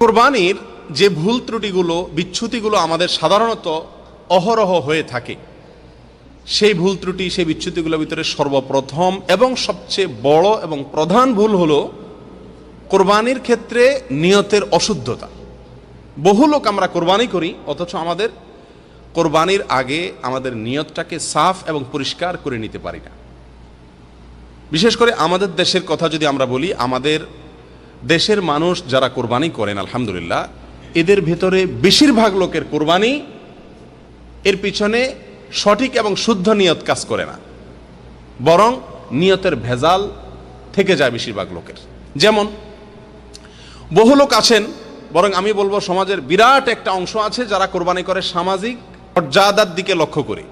কোরবানির যে ভুল ত্রুটিগুলো বিচ্যুতিগুলো আমাদের সাধারণত অহরহ হয়ে থাকে, সেই ভুল ত্রুটি সেই বিচ্যুতিগুলোর ভিতরে সর্বপ্রথম এবং সবচেয়ে বড় এবং প্রধান ভুল হলো কোরবানির ক্ষেত্রে নিয়তের অশুদ্ধতা। বহু লোক আমরা কোরবানি করি, অথচ আমাদের কোরবানির আগে আমাদের নিয়তটাকে সাফ এবং পরিষ্কার করে নিতে পারি না। বিশেষ করে আমাদের দেশের কথা যদি আমরা বলি, আমাদের দেশের মানুষ যারা কোরবানি করেন আলহামদুলিল্লাহ, এদের ভেতরে বেশিরভাগ লোকের কোরবানি এর পিছনে সঠিক এবং শুদ্ধ নিয়ত কাজ করে না, বরং নিয়তের ভেজাল থেকে যায় বেশিরভাগ লোকের। যেমন বহু লোক আছেন, বরং আমি বলবো সমাজের বিরাট একটা অংশ আছে যারা কোরবানি করে সামাজিক মর্যাদার দিকে লক্ষ্য করে,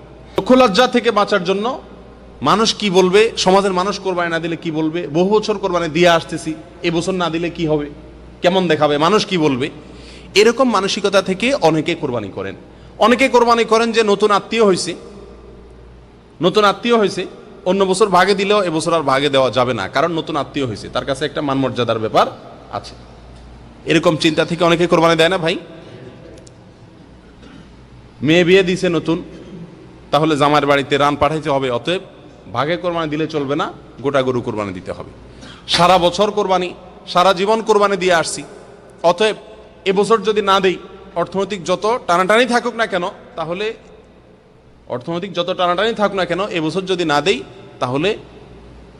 লজ্জা থেকে বাঁচার জন্য। মানুষ কি বলবে, সমাজের মানুষ কোরবানি না দিলে কি বলবে, বহু বছর কোরবানি দিয়ে আসতেছি, এবছর না দিলে কি হবে, কেমন দেখাবে, মানুষ কি বলবে, এরকম মানসিকতা থেকে অনেকে কোরবানি করেন। অনেকে কোরবানি করেন যে নতুন আত্মীয় হয়েছে, অন্য বছর ভাগে দিলেও এবছর আর ভাগে দেওয়া যাবে না, কারণ নতুন আত্মীয় হয়েছে, তার কাছে একটা মান মর্যাদার ব্যাপার আছে। এরকম চিন্তা থেকে অনেকে কোরবানি দেয় না ভাই। মেয়ে বিয়ে দিছে নতুন, তাহলে জামাইয়ের বাড়িতে রান পাঠাইতে হবে, অতএব ভাগে কোরবানি দিলে চলবে না, গোটা গরু কোরবানি দিতে হবে। সারা বছর কোরবানি, সারা জীবন কোরবানি দিয়ে আসছি, অতএব এবছর যদি না দেই, অর্থনৈতিক যত টানাটানি থাকুক না কেন, এবছর যদি না দেই তাহলে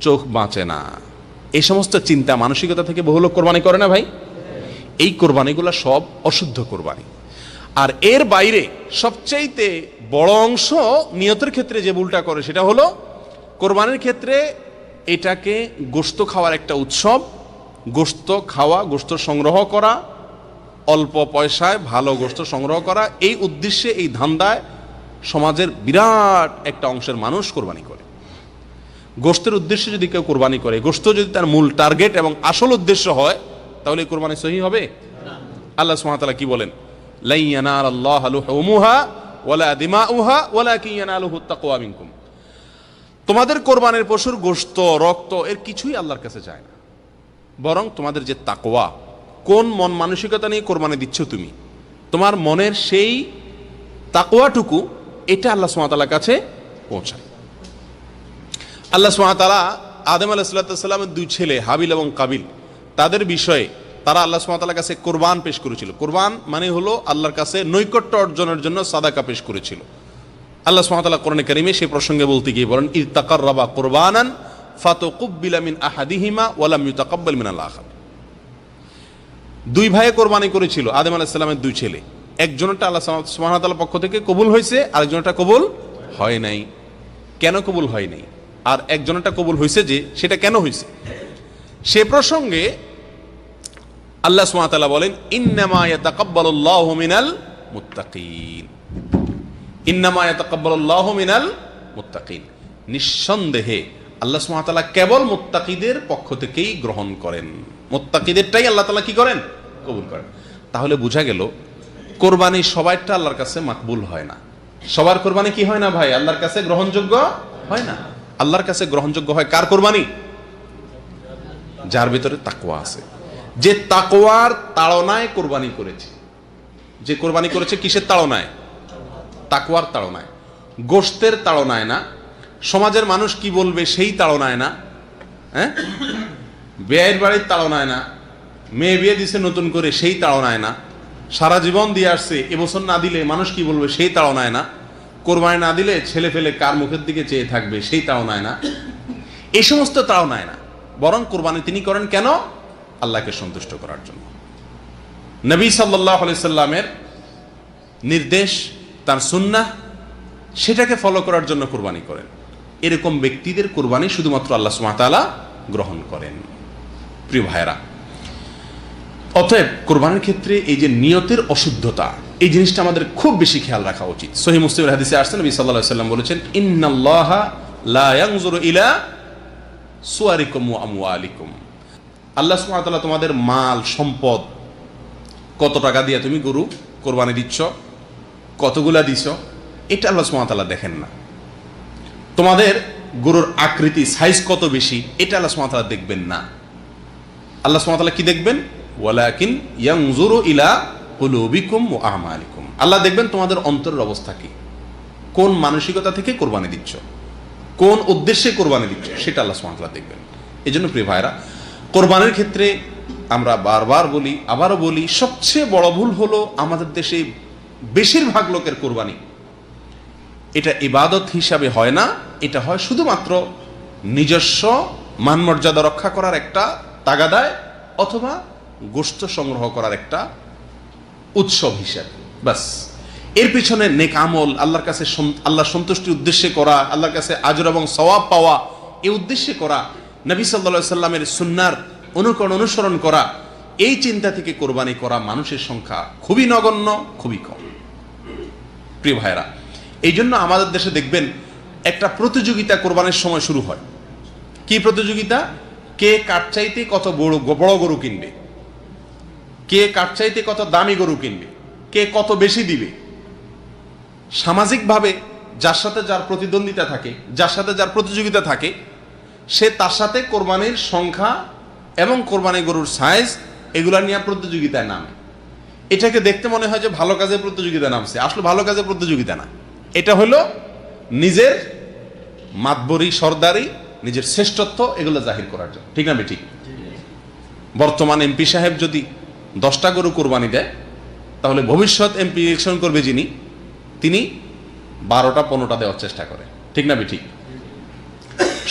চোখ বাঁচে না। এই সমস্ত চিন্তা মানসিকতা থেকে বহু লোক কোরবানি করে না ভাই। এই কোরবানিগুলো সব অশুদ্ধ কোরবানি। আর এর বাইরে সবচাইতে বড় অংশ নিয়তের ক্ষেত্রে যে ভুলটা করে, সেটা হলো কোরবানির ক্ষেত্রে এটাকে গোশত খাওয়ার একটা উৎসব, গোশত খাওয়া, গোশত সংগ্রহ করা, অল্প পয়সায় ভালো গোশত সংগ্রহ করা, এই উদ্দেশ্যে, এই ধান্দায় সমাজের বিরাট একটা অংশের মানুষ কোরবানি করে। গোশতের উদ্দেশ্যে যদি কেউ কোরবানি করে, গোশত যদি তার মূল টার্গেট এবং আসল উদ্দেশ্য হয়, তাহলে কোরবানি সহি হবে? আল্লাহ সুবহানাহু ওয়া তাআলা কি বলেন? লা ইয়ানালাল্লাহু লুহুমুহা ওয়ালা দিমাউহা ওয়ালাকিন ইয়ানালুহু তাকওয়া মিনকুম। তোমাদের কোরবানির পশুর গোশত, রক্ত এর কিছুই আল্লাহর কাছে যায় না, বরং তোমাদের যে তাকওয়া, কোন মন মানসিকতা নিয়ে কোরবানি দিচ্ছ তুমি, তোমার মনের সেই তাকওয়াটুকু, এটা আল্লাহ সুবহানাহু ওয়া তাআলার কাছে পৌঁছায়। আল্লাহ সুবহানাহু ওয়া তাআলা আদম আলাইহিস সালামের দুই ছেলে হাবিল এবং কাবিল, তাদের বিষয়ে তারা আল্লাহ সুবহানাহু ওয়া তাআলার কাছে কোরবান পেশ করেছিল। কোরবান মানে হলো আল্লাহর কাছে নৈকট্য অর্জনের জন্য সাদাকা পেশ করেছিল। আল্লাহ সুবহানাহু ওয়া তাআলা কোরআনে কারীমে সেই প্রসঙ্গে বলতে গিয়ে বলেন, ইয তাকাররাবা কুরবানান ফাতুকুব্বিলা মিন আহাদিহিমা ওয়া লাম ইউতাকাব্বাল মিনাল আখার। দুই ভাইয়ে কোরবানি করেছিল, আদম আলাইহিস সালামের দুই ছেলে, একজনটা আল্লাহ সুবহানাহু ওয়া তাআলার পক্ষ থেকে কবুল হয়েছে, আরেকজনটা কবুল হয় নাই। কেন কবুল হয় নাই আর একজনটা কবুল হয়েছে, যে সেটা কেন হয়েছে সে প্রসঙ্গে আল্লাহ সুবহানাহু ওয়া তাআলা বলেন, ইন্নামা ইয়াতাকাব্বালুল্লাহু মিনাল মুত্তাকিন। ইন্নামা ইয়াতাকাব্বালুল্লাহু মিনাল মুত্তাকিন, নিঃসন্দেহে আল্লাহ সুবহানাহু ওয়া তাআলা কেবল মুত্তাকিদের পক্ষ থেকেই গ্রহণ করেন, মুত্তাকিদেরটাই আল্লাহ তাআলা কি করেন? কবুল করেন। তাহলে বোঝা গেল কোরবানি সবাইটা আল্লাহর কাছে মাকবুল হয় না। সবার কোরবানি কি হয় না ভাই? আল্লাহর কাছে গ্রহণযোগ্য হয় না। আল্লাহর কাছে গ্রহণযোগ্য হয় কার কোরবানি? যার ভিতরে তাকওয়া আছে, যে তাকওয়ার তাড়নায় কোরবানি করেছে। যে কোরবানি করেছে কিসের তাড়নায়? তাকওয়ার তাড়নায়, গোশতের তাড়নায় না, সমাজের মানুষ কি বলবে সেই তাড়নায় না, হ্যাঁ, বিয়ের বাড়ির তাড়নায় না, মেয়ে বিয়ে দিছে নতুন করে সেই তাড়নায় না, সারা জীবন দিয়ে আসছে এবছর না দিলে মানুষ কি বলবে সেই তাড়নায় না, কোরবানি না দিলে ছেলে ফেলে কার মুখের দিকে চেয়ে থাকবে সেই তাড়নায় না, এই সমস্ত তাড়নায় না, বরং কোরবানি তিনি করেন কেন? আল্লাহকে সন্তুষ্ট করার জন্য। নবী সাল্লাল্লাহু আলাইহি সাল্লামের নির্দেশ, তার সুন্নাহ, সেটাকে ফলো করার জন্য কোরবানি করেন। এরকম ব্যক্তিদের কোরবানি শুধুমাত্র আল্লাহ সুবহানাহু ওয়া তাআলা গ্রহণ করেন। প্রিয় ভাইরা, অতএব কোরবানির ক্ষেত্রে এই যে নিয়তের অশুদ্ধতা, এই জিনিসটা আমাদের খুব বেশি খেয়াল রাখা উচিত। সহিহ মুসলিমের হাদিসে আসছে, নবী সাল্লাল্লাহু আলাইহি সাল্লাম বলেছেন, ইন্নাল্লাহা লা ইয়ানজুরু ইলা সুওয়ারিকুম ওয়া আমওয়ালিকুম। আল্লাহ সুবহানাহু ওয়া তাআলা তোমাদের মাল সম্পদ, কত টাকা দিয়ে তুমি গরু কোরবানি দিচ্ছ, কতগুলা দিছো, এটা আল্লাহ সুবহানাহু ওয়া তাআলা দেখেন না। তোমাদের গরুর আকৃতি, সাইজ কত বেশি, এটা আল্লাহ সুবহানাহু ওয়া তাআলা দেখবেন না। আল্লাহ সুবহানাহু ওয়া তাআলা কি দেখবেন? ওয়ালাকিন ইয়ানজুরু ইলা কুলুবিকুম ওয়া আমালিকুম। আল্লাহ দেখবেন তোমাদের অন্তরের অবস্থা কি, কোন মানসিকতা থেকে কোরবানি দিচ্ছ, কোন উদ্দেশ্যে কোরবানি দিচ্ছ, সেটা আল্লাহ সুবহানাহু ওয়া তাআলা দেখবেন। এই জন্য প্রিয় ভাইরা, কোরবানির ক্ষেত্রে আমরা বারবার বলি, আবারও বলি, সবচেয়ে বড় ভুল হলো আমাদের দেশে বেশিরভাগ লোকের কোরবানি এটা ইবাদত হিসাবে হয় না, এটা হয় শুধুমাত্র নিজস্ব মানমর্যাদা রক্ষা করার একটা তাগাদায় অথবা গোশত সংগ্রহ করার একটা উৎসব হিসাবে, বাস। এর পিছনে নেক আমল, আল্লাহর কাছে আল্লাহ সন্তুষ্টির উদ্দেশ্যে করা, আল্লাহর কাছে আজর এবং সওয়াব পাওয়া, এই উদ্দেশ্যে করা, নবী সাল্লাল্লাহু আলাইহি সাল্লামের সুন্নার অনুসরণ করা, এই চিন্তা থেকে কোরবানি করা মানুষের সংখ্যা খুবই নগণ্য, খুবই কম। প্রিয় ভাইরা, এই জন্য আমাদের দেশে দেখবেন একটা প্রতিযোগিতা কোরবানির সময় শুরু হয়। কি প্রতিযোগিতা? কে কার চাইতে কত বড় গরু কিনবে, কে কার চাইতে কত দামি গরু কিনবে, কে কত বেশি দিবে। সামাজিকভাবে যার সাথে যার প্রতিদ্বন্দ্বিতা থাকে, যার সাথে যার প্রতিযোগিতা থাকে, সে তার সাথে কোরবানির সংখ্যা এবং কোরবানি গরুর সাইজ এগুলা নিয়ে প্রতিযোগিতায় নামে। এটাকে দেখতে মনে হয় যে ভালো কাজে প্রতিযোগিতা নামছে, আসলে ভালো কাজে প্রতিযোগিতা না, এটা হলো নিজের মাতবরি, সরদারি, নিজের শ্রেষ্ঠত্ব এগুলো জাহির করার জন্য, ঠিক না বেঠিক? বর্তমান এমপি সাহেব যদি 10টা গরু কোরবানি দেয়, তাহলে ভবিষ্যৎ এমপি ইলেকশন করবে যিনি, তিনি 12টা 15টা দেওয়ার চেষ্টা করে, ঠিক না বেঠিক?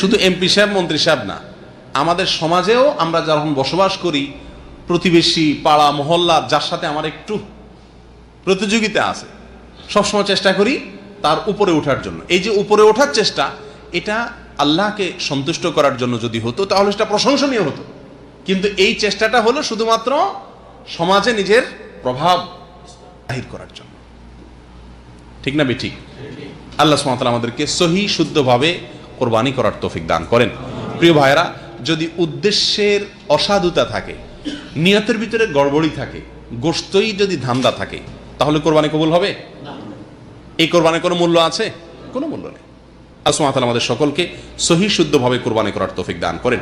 শুধু এমপি সাহেব, মন্ত্রী সাহেব না, আমাদের সমাজেও আমরা যখন বসবাস করি, প্রতিবেশী, পাড়া, মহল্লা, যার সাথে আমার একটু প্রতিযোগিতা আছে, সবসময় চেষ্টা করি তার উপরে ওঠার জন্য। এই যে উপরে ওঠার চেষ্টা, এটা আল্লাহকে সন্তুষ্ট করার জন্য যদি হতো তাহলে সেটা প্রশংসনীয় হতো, কিন্তু এই চেষ্টাটা হলো শুধুমাত্র সমাজে নিজের প্রভাব জাহির করার জন্য, ঠিক না বেঠিক? আল্লাহ সুবহানাহু ওয়া তাআলা আমাদেরকে সহি শুদ্ধভাবে কোরবানি করার তৌফিক দান করেন। প্রিয় ভাইরা, যদি উদ্দেশ্যের অসাধুতা থাকে, নিয়তের ভিতরে গড়বড়ি থাকে, গোশতই যদি ধান্দা থাকে, তাহলে কোরবানি কবুল হবে না। এই কোরবানির কোনো মূল্য আছে? কোনো মূল্য নেই। আল্লাহ সুবহানাহু ওয়া তাআলা আমাদের সকলকে সহি শুদ্ধভাবে কোরবানি করার তৌফিক দান করেন।